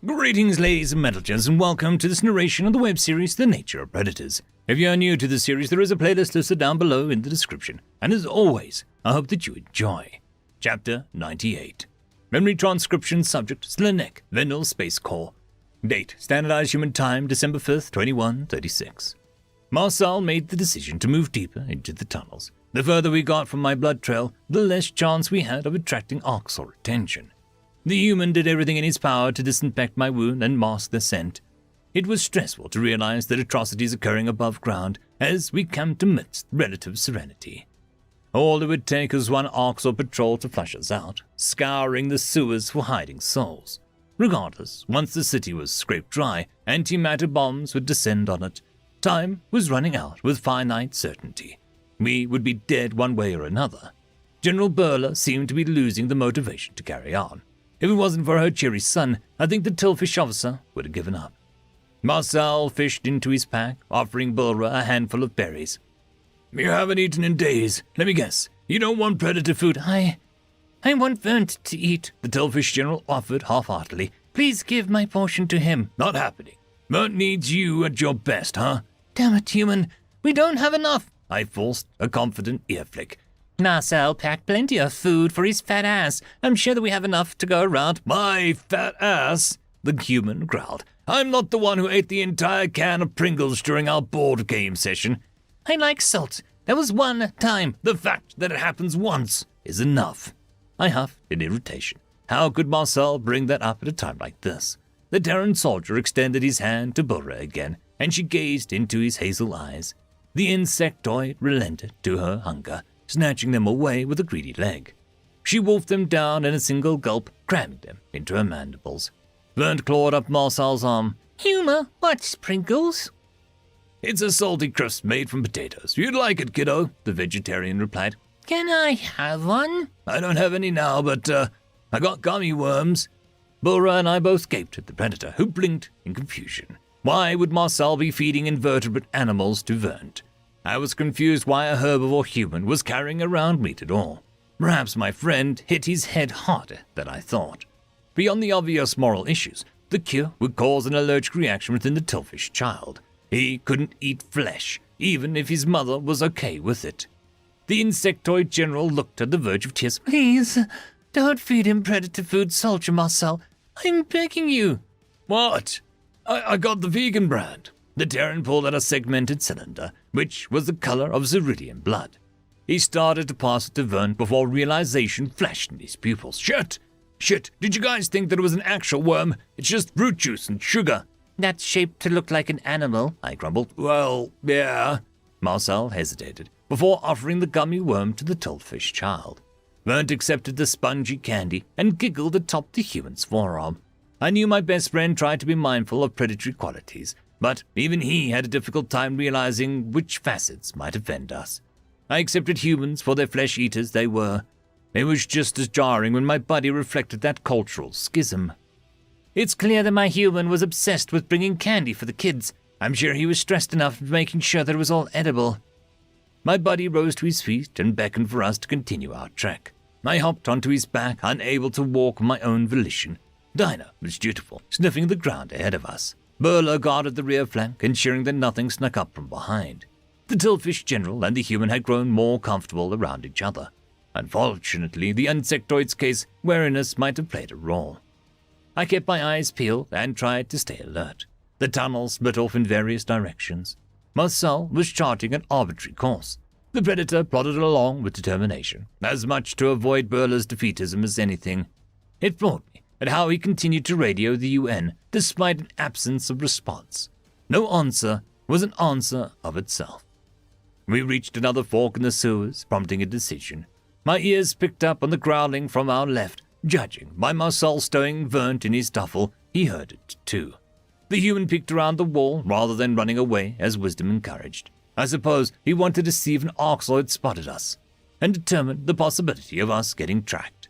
Greetings, ladies and metalgers, and welcome to this narration of the web series The Nature of Predators. If you are new to the series, there is a playlist listed down below in the description, and as always, I hope that you enjoy. Chapter 98. Memory transcription subject, Slanek, Vendel Space Corps. Date, Standardized Human Time, December 5th, 2136. Marcel made the decision to move deeper into the tunnels. The further we got from my blood trail, the less chance we had of attracting Orcs or attention. The human did everything in his power to disinfect my wound and mask the scent. It was stressful to realize that atrocities occurring above ground as we camped amidst relative serenity. All it would take was one Orcs or patrol to flush us out, scouring the sewers for hiding souls. Regardless, once the city was scraped dry, antimatter bombs would descend on it. Time was running out with finite certainty. We would be dead one way or another. General Burla seemed to be losing the motivation to carry on. If it wasn't for her cheery son, I think the Tillfish officer would have given up. Marcel fished into his pack, offering Bulra a handful of berries. You haven't eaten in days. Let me guess. You don't want predator food. I want Vernt to eat, the Tillfish general offered half-heartedly. Please give my portion to him. Not happening. Vernt needs you at your best, huh? Damn it, human. We don't have enough. I forced a confident ear flick. Marcel packed plenty of food for his fat ass. I'm sure that we have enough to go around. My fat ass? The human growled. I'm not the one who ate the entire can of Pringles during our board game session. I like salt. That was one time. The fact that it happens once is enough. I huffed in irritation. How could Marcel bring that up at a time like this? The Terran soldier extended his hand to Bulra again, and she gazed into his hazel eyes. The insectoid relented to her hunger, snatching them away with a greedy leg. She wolfed them down in a single gulp, cramming them into her mandibles. Vernt clawed up Marcel's arm. Humor, what's Pringles? It's a salty crisp made from potatoes. You'd like it, kiddo, the vegetarian replied. Can I have one? I don't have any now, but I got gummy worms. Bulra and I both gaped at the predator, who blinked in confusion. Why would Marcel be feeding invertebrate animals to Vernt? I was confused why a herbivore human was carrying around meat at all. Perhaps my friend hit his head harder than I thought. Beyond the obvious moral issues, the cure would cause an allergic reaction within the Tillfish child. He couldn't eat flesh, even if his mother was okay with it. The insectoid general looked at the verge of tears. Please, don't feed him predator food, Soldier Marcel. I'm begging you. What? I got the vegan brand. The Terran pulled out a segmented cylinder, which was the color of Zeridian blood. He started to pass it to Vernt before realization flashed in his pupils. Shit! Did you guys think that it was an actual worm? It's just fruit juice and sugar. That's shaped to look like an animal, I grumbled. Well, yeah. Marcel hesitated, before offering the gummy worm to the Tillfish child. Vernt accepted the spongy candy and giggled atop the human's forearm. I knew my best friend tried to be mindful of predatory qualities, but even he had a difficult time realizing which facets might offend us. I accepted humans for their flesh eaters they were. It was just as jarring when my buddy reflected that cultural schism. It's clear that my human was obsessed with bringing candy for the kids. I'm sure he was stressed enough making sure that it was all edible. My buddy rose to his feet and beckoned for us to continue our trek. I hopped onto his back, unable to walk of my own volition. Dinah was dutiful, sniffing the ground ahead of us. Burla guarded the rear flank, ensuring that nothing snuck up from behind. The Tillfish general and the human had grown more comfortable around each other. Unfortunately, the insectoid's case wariness might have played a role. I kept my eyes peeled and tried to stay alert. The tunnel split off in various directions. Marcel was charting an arbitrary course. The predator plodded along with determination, as much to avoid Burla's defeatism as anything. It floored me at how he continued to radio the UN despite an absence of response. No answer was an answer of itself. We reached another fork in the sewers, prompting a decision. My ears picked up on the growling from our left. Judging by Marcel stowing Vernt in his duffel, he heard it too. The human peeked around the wall rather than running away as wisdom encouraged. I suppose he wanted to see if an Orcsoid spotted us, and determined the possibility of us getting tracked.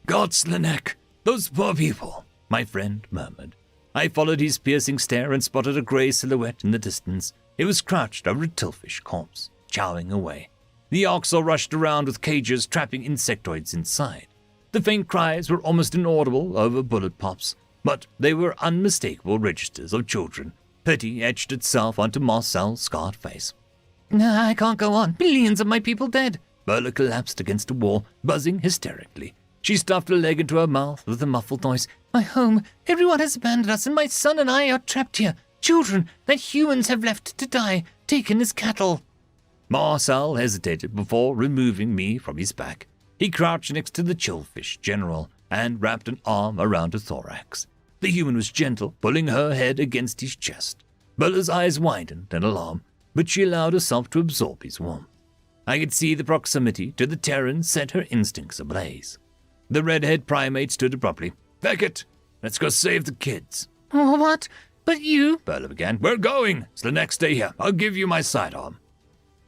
God, Slanek, those poor people, my friend murmured. I followed his piercing stare and spotted a grey silhouette in the distance. It was crouched over a Tillfish corpse, chowing away. The Orcs rushed around with cages trapping insectoids inside. The faint cries were almost inaudible over bullet pops. but they were unmistakable registers of children. Pity etched itself onto Marcel's scarred face. I can't go on. Billions of my people dead. Berla collapsed against a wall, buzzing hysterically. She stuffed a leg into her mouth with a muffled noise. My home. Everyone has abandoned us, and my son and I are trapped here. Children that humans have left to die, taken as cattle. Marcel hesitated before removing me from his back. He crouched next to the Chillfish General and wrapped an arm around her thorax. The human was gentle, pulling her head against his chest. Bella's eyes widened in alarm, but she allowed herself to absorb his warmth. I could see the proximity to the Terran set her instincts ablaze. The redhead primate stood abruptly. Beckett, let's go save the kids. Oh, what? But you... Bella began. We're going. It's the next day here. I'll give you my sidearm.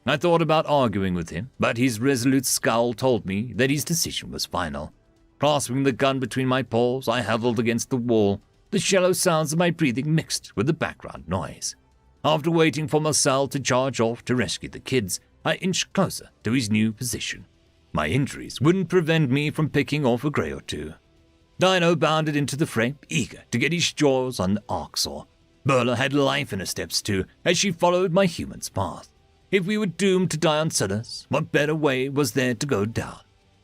I thought about arguing with him, but his resolute scowl told me that his decision was final. Clasping the gun between my paws, I huddled against the wall. The shallow sounds of my breathing mixed with the background noise. After waiting for Marcel to charge off to rescue the kids, I inched closer to his new position. My injuries wouldn't prevent me from picking off a grey or two. Dino bounded into the fray, eager to get his jaws on the arc saw. Berla had life in her steps too, as she followed my human's path. If we were doomed to die on Sullus, what better way was there to go down?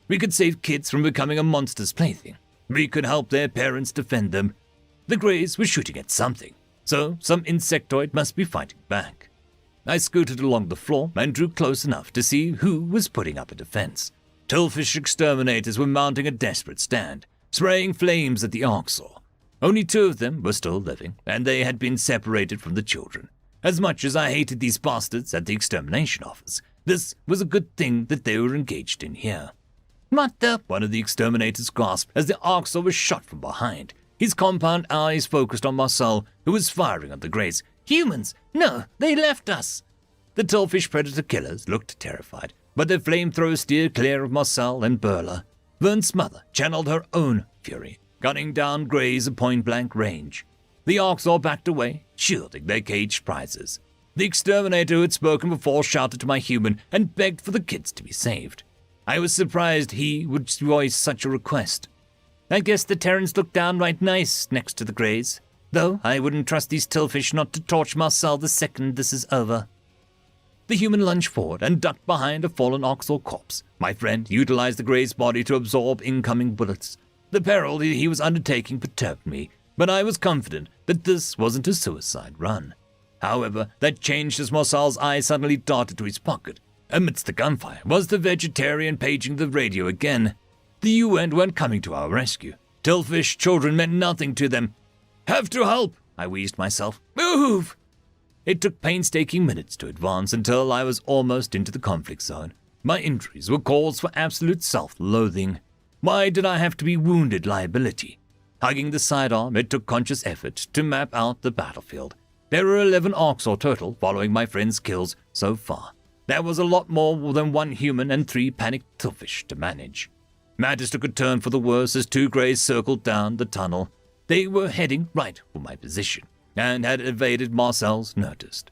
We could save kids from becoming a monster's plaything. We could help their parents defend them. The Greys were shooting at something, so some insectoid must be fighting back. I scooted along the floor and drew close enough to see who was putting up a defense. Tillfish exterminators were mounting a desperate stand, spraying flames at the arc saw. Only 2 of them were still living, and they had been separated from the children. As much as I hated these bastards at the extermination office, this was a good thing that they were engaged in here. What the... One of the exterminators gasped as the arc saw was shot from behind. His compound eyes focused on Marcel, who was firing at the Greys. Humans! No, they left us! The Tillfish predator killers looked terrified, but their flamethrowers steered clear of Marcel and Berla. Vern's mother channeled her own fury, gunning down Greys at point-blank range. The arc saw backed away, shielding their caged prizes. The exterminator who had spoken before shouted to my human and begged for the kids to be saved. I was surprised he would voice such a request. I guess the Terrans look downright nice next to the Greys, though I wouldn't trust these Tillfish not to torch Marcel the second this is over. The human lunged forward and ducked behind a fallen Oxor corpse. My friend utilized the Grey's body to absorb incoming bullets. The peril he was undertaking perturbed me, but I was confident that this wasn't a suicide run. However, that changed as Marcel's eye suddenly darted to his pocket. Amidst the gunfire was the vegetarian paging the radio again. The UN weren't coming to our rescue. Tillfish children meant nothing to them. Have to help, I wheezed myself. Move! It took painstaking minutes to advance until I was almost into the conflict zone. My injuries were cause for absolute self-loathing. Why did I have to be wounded liability? Hugging the sidearm, it took conscious effort to map out the battlefield. There were 11 Orcs or total following my friend's kills so far. That was a lot more than 1 human and 3 panicked Tillfish to manage. Matters took a turn for the worse as 2 Greys circled down the tunnel. They were heading right for my position, and had evaded Marcel's notice.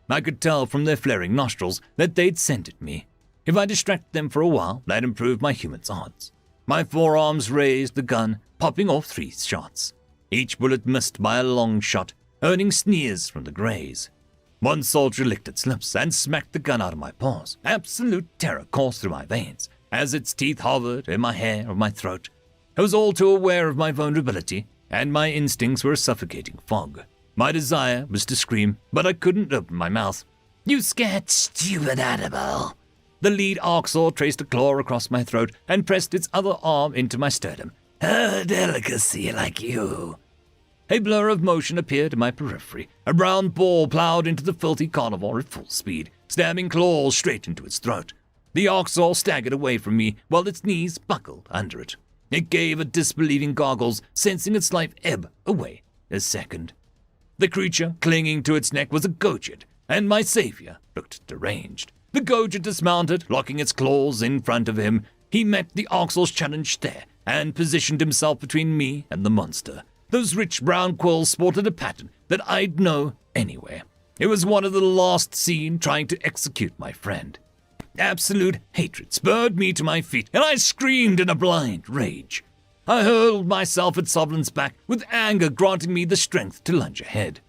I could tell from their flaring nostrils that they'd scented me. If I distracted them for a while, that improved my human's odds. My forearms raised the gun, popping off 3 shots. Each bullet missed by a long shot, earning sneers from the Greys. One soldier licked its lips and smacked the gun out of my paws. Absolute terror coursed through my veins as its teeth hovered in my hair or my throat. I was all too aware of my vulnerability, and my instincts were a suffocating fog. My desire was to scream, but I couldn't open my mouth. You scared, stupid animal. The lead Arxor traced a claw across my throat and pressed its other arm into my sternum. A delicacy like you. A blur of motion appeared in my periphery. A brown ball plowed into the filthy carnivore at full speed, stabbing claws straight into its throat. The Arxor staggered away from me while its knees buckled under it. It gave a disbelieving goggles, sensing its life ebb away a second. The creature clinging to its neck was a Gojit, and my savior looked deranged. The Gojit dismounted, locking its claws in front of him. He met the Arxor's challenge there and positioned himself between me and the monster. Those rich brown quills sported a pattern that I'd know anywhere. It was one of the last seen trying to execute my friend. Absolute hatred spurred me to my feet, and I screamed in a blind rage. I hurled myself at Sovlin's back, with anger granting me the strength to lunge ahead.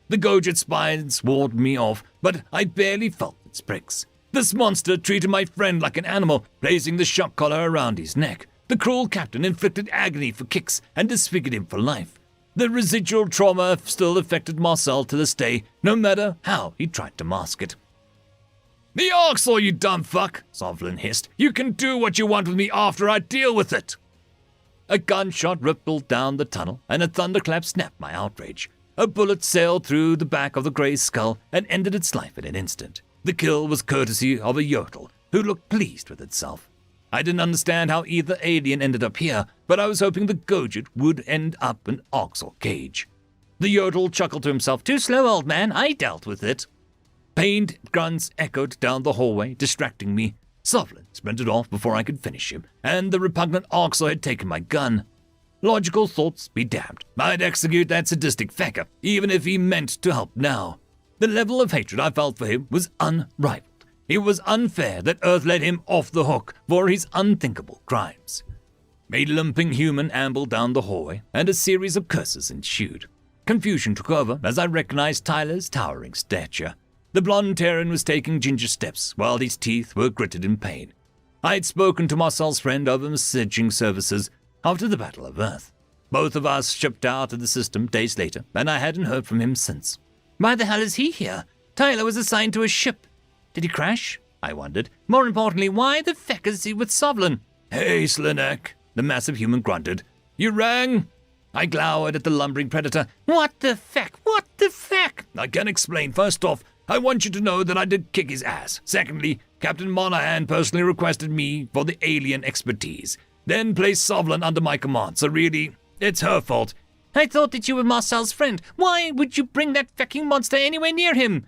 The Gojit's spines warded me off, but I barely felt its pricks. This monster treated my friend like an animal, placing the shock collar around his neck. The cruel captain inflicted agony for kicks and disfigured him for life. The residual trauma still affected Marcel to this day, no matter how he tried to mask it. "The Oxel, you dumb fuck," Sovlin hissed. "You can do what you want with me after I deal with it." A gunshot rippled down the tunnel, and a thunderclap snapped my outrage. A bullet sailed through the back of the grey's skull and ended its life in an instant. The kill was courtesy of a Yurtle, who looked pleased with itself. I didn't understand how either alien ended up here, but I was hoping the Gojit would end up in Oxel cage. The Yurtle chuckled to himself. "Too slow, old man. I dealt with it." Pained grunts echoed down the hallway, distracting me. Sovlin sprinted off before I could finish him, and the repugnant Oxel had taken my gun. Logical thoughts be damned. I'd execute that sadistic fecker, even if he meant to help now. The level of hatred I felt for him was unrivaled. It was unfair that Earth let him off the hook for his unthinkable crimes. A limping human ambled down the hallway, and a series of curses ensued. Confusion took over as I recognized Tyler's towering stature. The blonde Terran was taking ginger steps, while his teeth were gritted in pain. I had spoken to Marcel's friend over messaging services after the Battle of Earth. Both of us shipped out of the system days later, and I hadn't heard from him since. Why the hell is he here? Tyler was assigned to a ship. Did he crash? I wondered. More importantly, why the feck is he with Sovlin? "Hey, Slinek," the massive human grunted. "You rang?" I glowered at the lumbering predator. What the feck? What the feck? "I can explain. First off, I want you to know that I did kick his ass. Secondly, Captain Monahan personally requested me for the alien expertise, then placed Sovlin under my command, so really, it's her fault." I thought that you were Marcel's friend. Why would you bring that fecking monster anywhere near him?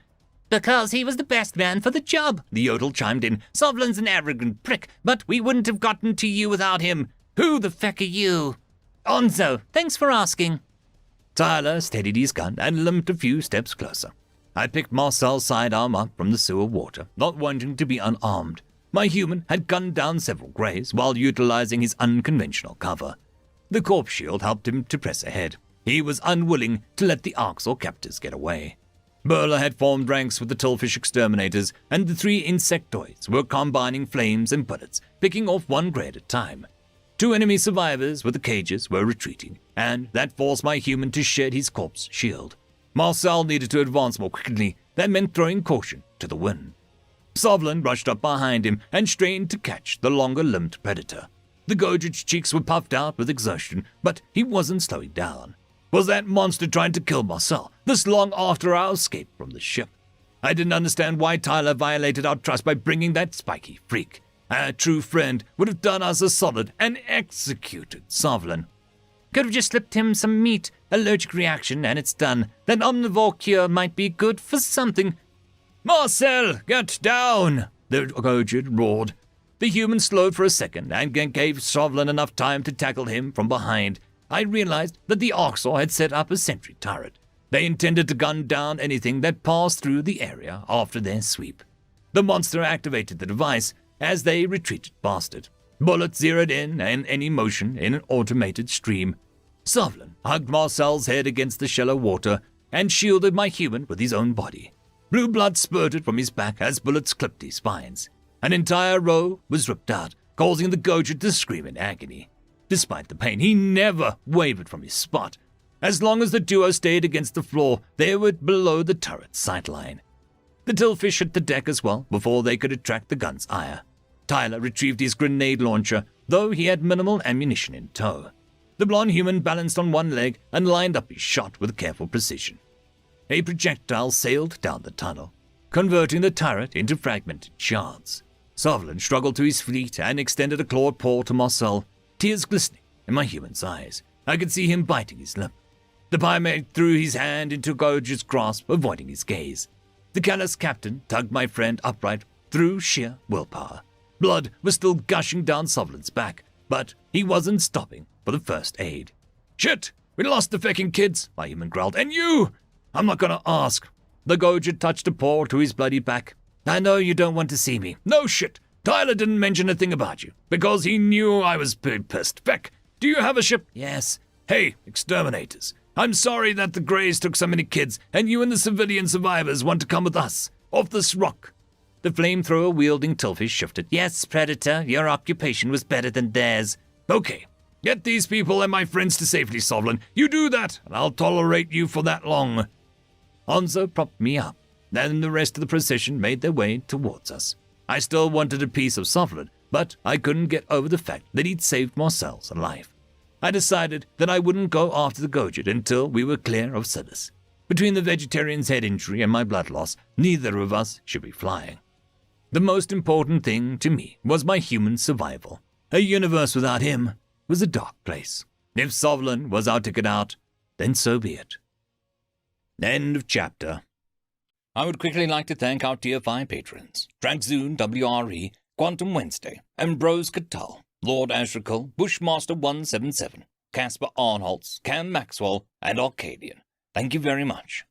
Because he was the best man for the job, the Yodel chimed in. Sovlin's an arrogant prick, but we wouldn't have gotten to you without him. Who the feck are you? Onzo, thanks for asking. Tyler steadied his gun and limped a few steps closer. I picked Marcel's sidearm up from the sewer water, not wanting to be unarmed. My human had gunned down several greys while utilizing his unconventional cover. The corpse shield helped him to press ahead. He was unwilling to let the Arxor captors get away. Burla had formed ranks with the Tillfish exterminators, and the three insectoids were combining flames and bullets, picking off one grey at a time. 2 enemy survivors with the cages were retreating, and that forced my human to shed his corpse shield. Marcel needed to advance more quickly. That meant throwing caution to the wind. Sovlin rushed up behind him and strained to catch the longer-limbed predator. The Gojit's cheeks were puffed out with exhaustion, but he wasn't slowing down. Was that monster trying to kill Marcel, this long after our escape from the ship? I didn't understand why Tyler violated our trust by bringing that spiky freak. A true friend would have done us a solid and executed Sovlin. Could have just slipped him some meat, allergic reaction, and it's done. That omnivore cure might be good for something. "Marcel, get down!" the Gojit roared. The human slowed for a second and gave Sovlin enough time to tackle him from behind. I realized that the Arxor had set up a sentry turret. They intended to gun down anything that passed through the area after their sweep. The monster activated the device as they retreated past it. Bullets zeroed in and any motion in an automated stream. Sovlin hugged Marcel's head against the shallow water and shielded my human with his own body. Blue blood spurted from his back as bullets clipped his spines. An entire row was ripped out, causing the Gojit to scream in agony. Despite the pain, he never wavered from his spot. As long as the duo stayed against the floor, they were below the turret's sightline. The Tillfish hit the deck as well before they could attract the gun's ire. Tyler retrieved his grenade launcher, though he had minimal ammunition in tow. The blonde human balanced on one leg and lined up his shot with careful precision. A projectile sailed down the tunnel, converting the turret into fragmented shards. Sovlin struggled to his feet and extended a clawed paw to Marcel, tears glistening in my human's eyes. I could see him biting his lip. The primate threw his hand into Gojit's grasp, avoiding his gaze. The callous captain tugged my friend upright through sheer willpower. Blood was still gushing down Sovlin's back, but he wasn't stopping for the first aid. "Shit! We lost the fecking kids," my human growled. "And you! I'm not gonna ask." The Gojit touched a paw to his bloody back. "I know you don't want to see me." "No shit! Tyler didn't mention a thing about you, because he knew I was pissed. Feck, Do you have a ship? Yes. Hey, exterminators. I'm sorry that the Greys took so many kids, and you and the civilian survivors want to come with us. Off this rock. The flamethrower-wielding Tilfish shifted. Yes, Predator, your occupation was better than theirs. Okay. Get these people and my friends to safety, Sovlin. You do that, and I'll tolerate you for that long. Onzo propped me up. Then the rest of the procession made their way towards us. I still wanted a piece of Sovlin, but I couldn't get over the fact that he'd saved Marcel's life. I decided that I wouldn't go after the Gojit until we were clear of Silas. Between the vegetarian's head injury and my blood loss, neither of us should be flying. The most important thing to me was my human survival. A universe without him was a dark place. If Sovlin was our ticket out, then so be it. End of chapter. I would quickly like to thank our Tier 5 patrons, Dragzoon W.R.E., Quantum Wednesday, Ambrose Cattell, Lord Ashrakal, Bushmaster 177, Casper Arnholtz, Cam Maxwell, and Arcadian. Thank you very much.